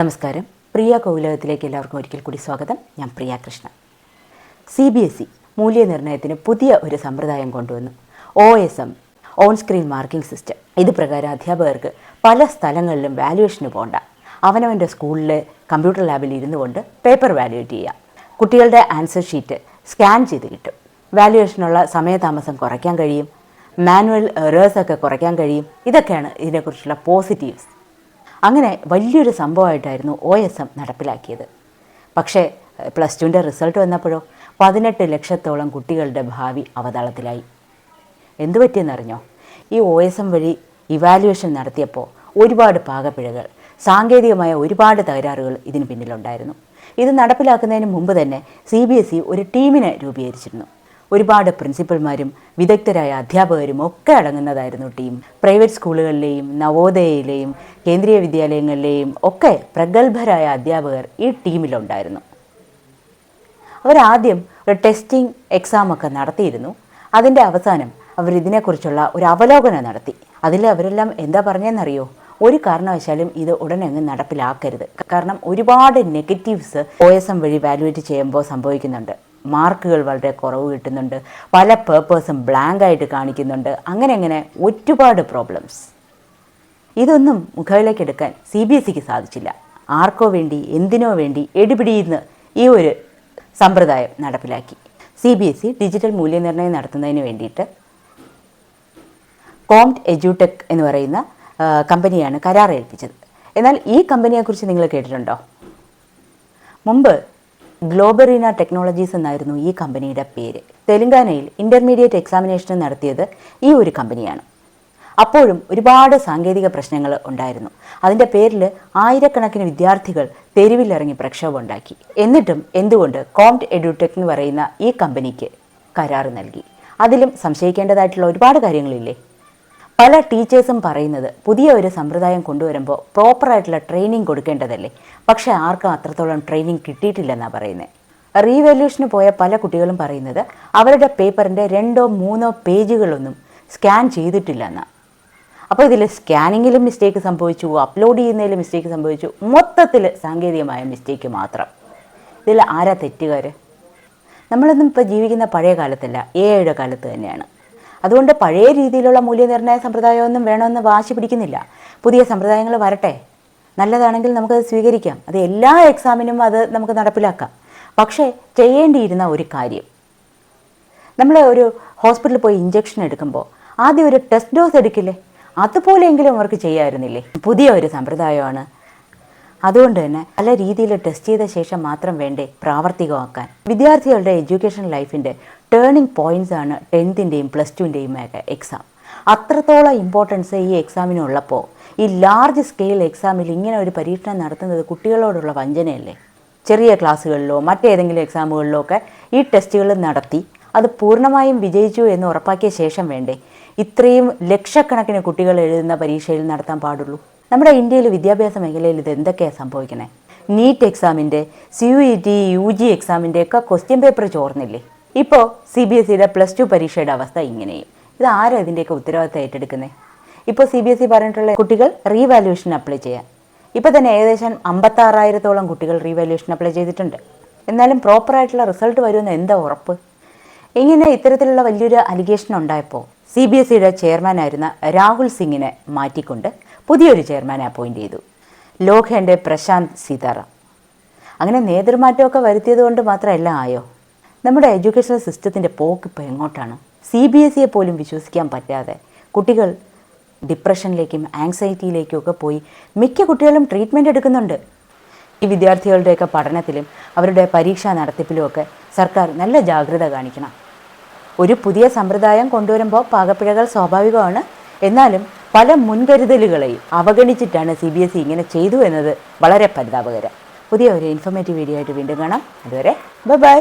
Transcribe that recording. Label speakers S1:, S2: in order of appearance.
S1: നമസ്കാരം. പ്രിയ കൗലകത്തിലേക്ക് എല്ലാവർക്കും ഒരിക്കൽ കൂടി സ്വാഗതം. ഞാൻ പ്രിയ കൃഷ്ണൻ. CBSE മൂല്യനിർണ്ണയത്തിന് പുതിയ ഒരു സമ്പ്രദായം കൊണ്ടുവന്നു. OSM, on screen marking system. ഇത് പ്രകാരം അധ്യാപകർക്ക് പല സ്ഥലങ്ങളിലും വാല്യുവേഷന് പോകണ്ട. അവനവൻ്റെ സ്കൂളിലെ കമ്പ്യൂട്ടർ ലാബിൽ ഇരുന്നു കൊണ്ട് പേപ്പർ വാല്യുവേറ്റ് ചെയ്യാം. കുട്ടികളുടെ ആൻസർ ഷീറ്റ് സ്കാൻ ചെയ്ത് കിട്ടും. വാല്യുവേഷനുള്ള സമയതാമസം കുറയ്ക്കാൻ കഴിയും. മാനുവൽ എറേഴ്സൊക്കെ കുറയ്ക്കാൻ കഴിയും. ഇതൊക്കെയാണ് ഇതിനെക്കുറിച്ചുള്ള പോസിറ്റീവ്സ്. അങ്ങനെ വലിയൊരു സംഭവമായിട്ടായിരുന്നു OSM നടപ്പിലാക്കിയത്. പക്ഷേ +2ൻ്റെ റിസൾട്ട് വന്നപ്പോഴോ 18 ലക്ഷത്തോളം കുട്ടികളുടെ ഭാവി അവതാളത്തിലായി. എന്തു പറ്റിയെന്നറിഞ്ഞോ? ഈ OSM വഴി ഇവാലുവേഷൻ നടത്തിയപ്പോൾ ഒരുപാട് പാകപ്പിഴകൾ, സാങ്കേതികമായ ഒരുപാട് തകരാറുകൾ ഇതിന് പിന്നിലുണ്ടായിരുന്നു. ഇത് നടപ്പിലാക്കുന്നതിന് മുമ്പ് തന്നെ CBSE ഒരു ടീമിനെ രൂപീകരിച്ചിരുന്നു. ഒരുപാട് പ്രിൻസിപ്പൽമാരും വിദഗ്ധരായ അധ്യാപകരും ഒക്കെ അടങ്ങുന്നതായിരുന്നു ടീം. പ്രൈവറ്റ് സ്കൂളുകളിലെയും നവോദയയിലെയും കേന്ദ്രീയ വിദ്യാലയങ്ങളിലെയും ഒക്കെ പ്രഗത്ഭരായ അധ്യാപകർ ഈ ടീമിലുണ്ടായിരുന്നു. അവരാദ്യം ഒരു ടെസ്റ്റിംഗ് എക്സാമൊക്കെ നടത്തിയിരുന്നു. അതിൻ്റെ അവസാനം അവരിതിനെക്കുറിച്ചുള്ള ഒരു അവലോകനം നടത്തി. അതിൽ അവരെല്ലാം എന്താ പറഞ്ഞതെന്നറിയോ? ഒരു കാരണവശാലും ഇത് ഉടനെങ്ങും നടപ്പിലാക്കരുത്. കാരണം ഒരുപാട് നെഗറ്റീവ്സ് OSM വഴി വാല്യുവേറ്റ് ചെയ്യുമ്പോൾ സംഭവിക്കുന്നുണ്ട്. മാർക്കുകൾ വളരെ കുറവ് കിട്ടുന്നുണ്ട്, പല പേപ്പേഴ്സും ബ്ലാങ്കായിട്ട് കാണിക്കുന്നുണ്ട്, അങ്ങനെ ഒരുപാട് പ്രോബ്ലംസ്. ഇതൊന്നും മുഖവിലേക്കെടുക്കാൻ CBSEക്ക് സാധിച്ചില്ല. ആർക്കോ വേണ്ടി എന്തിനോ വേണ്ടി എടുപിടിയെന്ന് ഈ ഒരു സമ്പ്രദായം നടപ്പിലാക്കി. CBSE ഡിജിറ്റൽ മൂല്യനിർണ്ണയം നടത്തുന്നതിന് വേണ്ടിയിട്ട് കോംപ്റ്റ് എഡ്യൂടെക് എന്ന് പറയുന്ന കമ്പനിയാണ് കരാർ ഏൽപ്പിച്ചത്. എന്നാൽ ഈ കമ്പനിയെക്കുറിച്ച് നിങ്ങൾ കേട്ടിട്ടുണ്ടോ? മുമ്പ് ഗ്ലോബറീന ടെക്നോളജീസ് എന്നായിരുന്നു ഈ കമ്പനിയുടെ പേര്. തെലങ്കാനയിൽ ഇൻ്റർമീഡിയറ്റ് എക്സാമിനേഷൻ നടത്തിയത് ഈ ഒരു കമ്പനിയാണ്. അപ്പോഴും ഒരുപാട് സാങ്കേതിക പ്രശ്നങ്ങൾ ഉണ്ടായിരുന്നു. അതിൻ്റെ പേരിൽ ആയിരക്കണക്കിന് വിദ്യാർത്ഥികൾ തെരുവിലിറങ്ങി പ്രക്ഷോഭം ഉണ്ടാക്കി. എന്നിട്ടും എന്തുകൊണ്ട് കോംപ്റ്റ് എഡ്യൂടെക് എന്ന് പറയുന്ന ഈ കമ്പനിക്ക് കരാർ നൽകി? അതിലും സംശയിക്കേണ്ടതായിട്ടുള്ള ഒരുപാട് കാര്യങ്ങളില്ലേ? പല ടീച്ചേഴ്സും പറയുന്നത് പുതിയ ഒരു സമ്പ്രദായം കൊണ്ടുവരുമ്പോൾ പ്രോപ്പറായിട്ടുള്ള ട്രെയിനിങ് കൊടുക്കേണ്ടതല്ലേ. പക്ഷേ ആർക്കും അത്രത്തോളം ട്രെയിനിങ് കിട്ടിയിട്ടില്ലെന്നാണ് പറയുന്നത്. റീവാല്യൂഷന് പോയ പല കുട്ടികളും പറയുന്നത് അവരുടെ പേപ്പറിൻ്റെ 2-3 പേജുകളൊന്നും സ്കാൻ ചെയ്തിട്ടില്ല എന്നാണ്. അപ്പോൾ ഇതിൽ സ്കാനിങ്ങിലും മിസ്റ്റേക്ക് സംഭവിച്ചു, അപ്ലോഡ് ചെയ്യുന്നതിലും മിസ്റ്റേക്ക് സംഭവിച്ചു. മൊത്തത്തിൽ സാങ്കേതികമായ മിസ്റ്റേക്ക് മാത്രം. ഇതിൽ ആരാ തെറ്റുകാർ? നമ്മളൊന്നും ഇപ്പോൾ ജീവിക്കുന്ന പഴയ കാലത്തല്ല, AIയുടെ കാലത്ത് തന്നെയാണ്. അതുകൊണ്ട് പഴയ രീതിയിലുള്ള മൂല്യനിർണ്ണയ സമ്പ്രദായമൊന്നും വേണമെന്ന് വാശി പിടിക്കുന്നില്ല. പുതിയ സമ്പ്രദായങ്ങൾ വരട്ടെ, നല്ലതാണെങ്കിൽ നമുക്കത് സ്വീകരിക്കാം. അത് എല്ലാ എക്സാമിനും അത് നമുക്ക് നടപ്പിലാക്കാം. പക്ഷേ ചെയ്യേണ്ടിയിരുന്ന ഒരു കാര്യം, നമ്മൾ ഒരു ഹോസ്പിറ്റലിൽ പോയി ഇഞ്ചക്ഷൻ എടുക്കുമ്പോൾ ആദ്യം ഒരു ടെസ്റ്റ് ഡോസ് എടുക്കില്ലേ? അതുപോലെയെങ്കിലും അവർക്ക് ചെയ്യാമായിരുന്നില്ലേ? പുതിയ ഒരു സമ്പ്രദായമാണ്. അതുകൊണ്ട് തന്നെ പല രീതിയിൽ ടെസ്റ്റ് ചെയ്ത ശേഷം മാത്രം വേണ്ടേ പ്രാവർത്തികമാക്കാൻ. വിദ്യാർത്ഥികളുടെ എഡ്യൂക്കേഷൻ ലൈഫിൻ്റെ ടേണിംഗ് പോയിൻറ്റ്സ് ആണ് 10ൻ്റെയും +2ൻ്റെയും ഒക്കെ എക്സാം. അത്രത്തോളം ഇമ്പോർട്ടൻസ് ഈ എക്സാമിനുള്ളപ്പോൾ ഈ ലാർജ് സ്കെയിൽ എക്സാമിൽ ഇങ്ങനെ ഒരു പരീക്ഷണം നടത്തുന്നത് കുട്ടികളോടുള്ള വഞ്ചനയല്ലേ? ചെറിയ ക്ലാസ്സുകളിലോ മറ്റേതെങ്കിലും എക്സാമുകളിലോ ഒക്കെ ഈ ടെസ്റ്റുകൾ നടത്തി അത് പൂർണ്ണമായും വിജയിച്ചു എന്ന് ഉറപ്പാക്കിയ ശേഷം വേണ്ടേ ഇത്രയും ലക്ഷക്കണക്കിന് കുട്ടികൾ എഴുതുന്ന പരീക്ഷയിൽ നടത്താൻ പാടുള്ളൂ? നമ്മുടെ ഇന്ത്യയിൽ വിദ്യാഭ്യാസ മേഖലയിൽ ഇത് എന്തൊക്കെയാണ് സംഭവിക്കണേ? നീറ്റ് എക്സാമിൻ്റെ, CUET, UG എക്സാമിൻ്റെ ഒക്കെ ക്വസ്റ്റ്യൻ പേപ്പർ ചോർന്നില്ലേ? ഇപ്പോൾ CBSEയുടെ +2 പരീക്ഷയുടെ അവസ്ഥ ഇങ്ങനെയും. ഇത് ആരും ഇതിൻ്റെയൊക്കെ ഉത്തരവാദിത്തം ഏറ്റെടുക്കുന്നത്? ഇപ്പോൾ CBSE പറഞ്ഞിട്ടുള്ള കുട്ടികൾ റീവാല്യുവേഷൻ അപ്ലൈ ചെയ്യാൻ ഇപ്പോൾ തന്നെ ഏകദേശം 56,000-ഓളം കുട്ടികൾ റീവാല്യുവേഷൻ അപ്ലൈ ചെയ്തിട്ടുണ്ട്. എന്നാലും പ്രോപ്പറായിട്ടുള്ള റിസൾട്ട് വരുമെന്ന് എന്താ ഉറപ്പ്? ഇങ്ങനെ ഇത്തരത്തിലുള്ള വലിയൊരു അലിഗേഷൻ ഉണ്ടായപ്പോൾ CBSEയുടെ ചെയർമാനായിരുന്ന രാഹുൽ സിംഗിനെ മാറ്റിക്കൊണ്ട് പുതിയൊരു ചെയർമാനെ അപ്പോയിൻ്റ് ചെയ്തു. ലോക്ഹേൻ്റെ പ്രശാന്ത് സീതാറാം. അങ്ങനെ നേതൃമാറ്റമൊക്കെ വരുത്തിയത് കൊണ്ട് മാത്രമല്ല ആയോ? നമ്മുടെ എഡ്യൂക്കേഷണൽ സിസ്റ്റത്തിൻ്റെ പോക്ക് ഇപ്പോൾ എങ്ങോട്ടാണ്? CBSEയെ പോലും വിശ്വസിക്കാൻ പറ്റാതെ കുട്ടികൾ ഡിപ്രഷനിലേക്കും ആങ്സൈറ്റിയിലേക്കും ഒക്കെ പോയി മിക്ക കുട്ടികളും ട്രീറ്റ്മെൻറ്റ് എടുക്കുന്നുണ്ട്. ഈ വിദ്യാർത്ഥികളുടെയൊക്കെ പഠനത്തിലും അവരുടെ പരീക്ഷാ നടത്തിപ്പിലുമൊക്കെ സർക്കാർ നല്ല ജാഗ്രത കാണിക്കണം. ഒരു പുതിയ സമ്പ്രദായം കൊണ്ടുവരുമ്പോൾ പാകപ്പിഴകൾ സ്വാഭാവികമാണ്. എന്നാലും പല മുൻകരുതലുകളെയും അവഗണിച്ചിട്ടാണ് CBSE ഇങ്ങനെ ചെയ്തു എന്നത് വളരെ പരിതാപകരം. പുതിയ ഒരു ഇൻഫോർമേറ്റീവ് വീഡിയോ ആയിട്ട് വീണ്ടും കാണാം. അതുവരെ ബൈ.